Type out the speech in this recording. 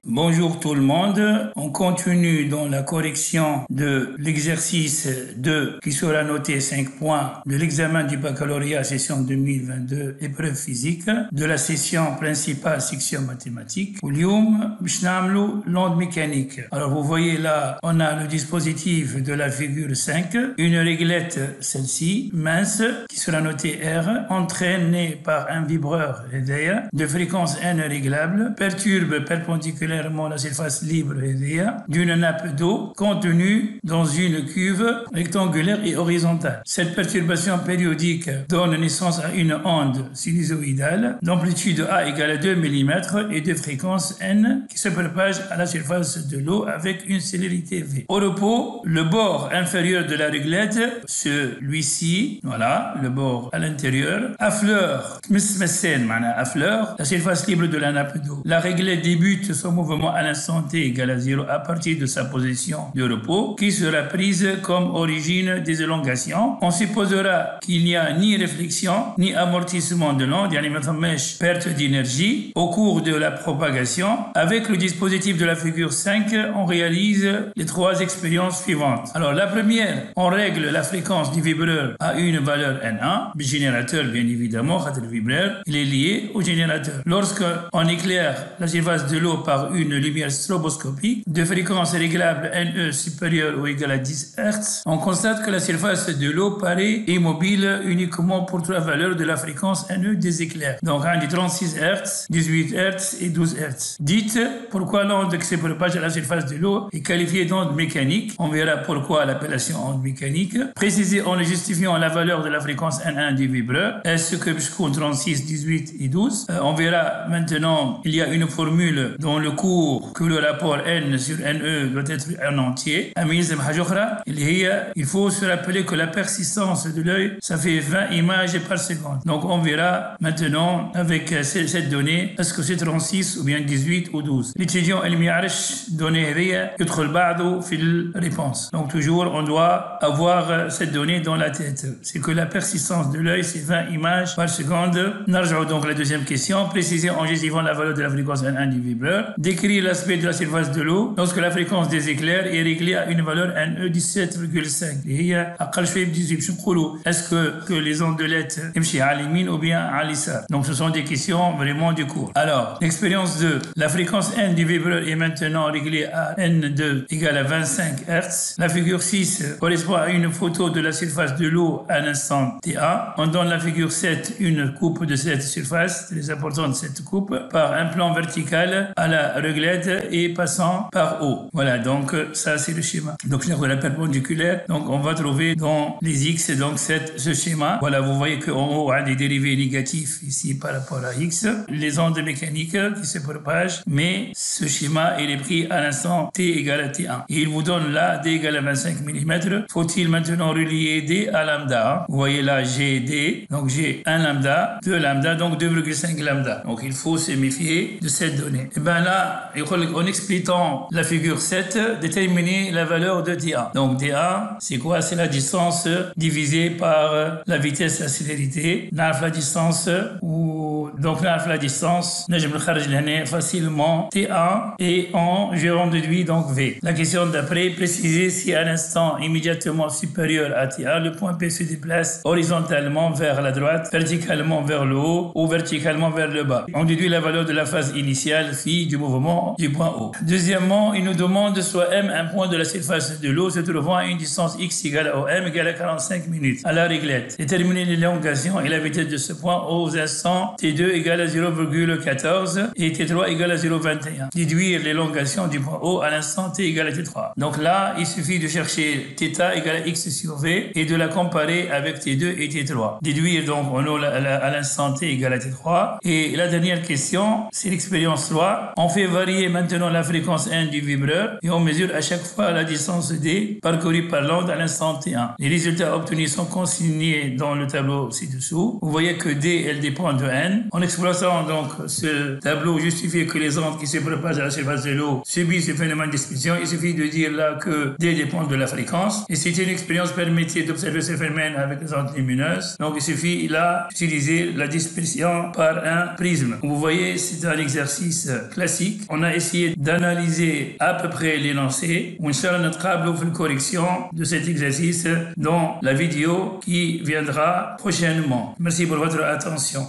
Bonjour tout le monde. On continue dans la correction de l'exercice 2 qui sera noté 5 points de l'examen du baccalauréat session 2022 épreuve physique de la session principale section mathématiques. واليوم باش نعملوا l'onde mécanique. Alors vous voyez là, on a le dispositif de la figure 5, une réglette celle-ci mince qui sera notée R entraînée par un vibreur de fréquence N réglable perturbe perpendiculairement la surface libre d'une nappe d'eau contenue dans une cuve rectangulaire et horizontale. Cette perturbation périodique donne naissance à une onde sinusoïdale d'amplitude A égale à 2 mm et de fréquence N qui se propage à la surface de l'eau avec une célérité V. Au repos, le bord inférieur de la réglette, celui-ci, voilà, le bord à l'intérieur, affleure la surface libre de la nappe d'eau. La réglette débute son mouvement à l'instant t égale à 0 à partir de sa position de repos qui sera prise comme origine des élongations. On supposera qu'il n'y a ni réflexion ni amortissement de l'onde, perte d'énergie au cours de la propagation. Avec le dispositif de la figure 5, on réalise les trois expériences suivantes. Alors la première, on règle la fréquence du vibreur à une valeur N1, le générateur bien évidemment, le vibreur, il est lié au générateur. Lorsque on éclaire la surface de l'eau par une lumière stroboscopique de fréquence réglable NE supérieure ou égale à 10 Hz, on constate que la surface de l'eau paraît immobile uniquement pour trois valeurs de la fréquence NE des éclairs. Donc on dit 36 Hz, 18 Hz et 12 Hz. Dites pourquoi l'onde qui se propage à la surface de l'eau est qualifiée d'onde mécanique. On verra pourquoi l'appellation onde mécanique. Précisée en le justifiant la valeur de la fréquence N1 du vibreur. Est-ce que jusqu'au 36, 18 et 12? On verra maintenant, il y a une formule dans le cours que le rapport N sur NE doit être en entier. Il faut se rappeler que la persistance de l'œil, ça fait 20 images par seconde. Donc on verra maintenant avec cette donnée, est-ce que c'est 36 ou bien 18 ou 12. L'étudiant, il m'y arrache donner rien, réponse. Donc toujours, on doit avoir cette donnée dans la tête. C'est que la persistance de l'œil, c'est 20 images par seconde. Narjou donc la deuxième question, préciser en justifiant la valeur de la fréquence N1 du vibreur, décrire l'aspect de la surface de l'eau lorsque la fréquence des éclairs est réglée à une valeur NE 17,5. Est-ce que les ondelettes à l'imine ou bien à l'issar? Donc ce sont des questions vraiment du cours. Alors, l'expérience 2, la fréquence N du vibreur est maintenant réglée à N2 égale à 25 Hz. La figure 6 correspond à une photo de la surface de l'eau à l'instant TA. On donne la figure 7 une coupe de cette surface, très importante cette coupe, par un plan vertical à la réglette et passant par haut. Voilà, donc ça c'est le schéma. Donc je la perpendiculaire, donc on va trouver dans les X donc ce schéma. Voilà, vous voyez qu'en haut on a des dérivés négatifs ici par rapport à X. Les ondes mécaniques qui se propagent, mais ce schéma il est pris à l'instant T égale à T1. Et il vous donne là D égale à 25 mm. Faut-il maintenant relier D à lambda? Vous voyez là j'ai D, donc j'ai 1 lambda, 2 lambda, donc 2,5 lambda. Donc il faut se méfier de cette donnée. Et bien là, en expliquant la figure 7, déterminer la valeur de dA. Donc dA, c'est quoi? C'est la distance divisée par la vitesse, la célérité. La distance, donc la distance, facilement TA et je déduis donc V. La question d'après, préciser si à l'instant immédiatement supérieur à TA, le point P se déplace horizontalement vers la droite, verticalement vers le haut ou verticalement vers le bas. On déduit la valeur de la phase initiale phi du mouvement du point O. Deuxièmement, il nous demande soit M un point de la surface de l'eau se trouvant à une distance x égale à M égale à 45 minutes à la réglette. Déterminer l'élongation et la vitesse de ce point aux instants T2 égale à 0,14 et T3 égale à 0,21. Déduire l'élongation du point O à l'instant T égale à T3. Donc là, il suffit de chercher θ égale à x sur V et de la comparer avec T2 et T3. Déduire donc à l'instant T égale à T3. Et la dernière question, c'est l'expérience 3. On fait varier maintenant la fréquence N du vibreur et on mesure à chaque fois la distance D parcourue par l'onde à l'instant T1. Les résultats obtenus sont consignés dans le tableau ci-dessous. Vous voyez que D, elle dépend de N. En exploitant donc ce tableau justifié que les ondes qui se propagent à la surface de l'eau subissent ce phénomène de dispersion, il suffit de dire là que D dépend de la fréquence. Et c'était une expérience permettait d'observer ce phénomène avec les ondes lumineuses. Donc il suffit là d'utiliser la dispersion par un prisme. Vous voyez, c'est un exercice classique. On a essayé d'analyser à peu près l'énoncé. Inch'Allah, notre câble fait une correction de cet exercice dans la vidéo qui viendra prochainement. Merci pour votre attention.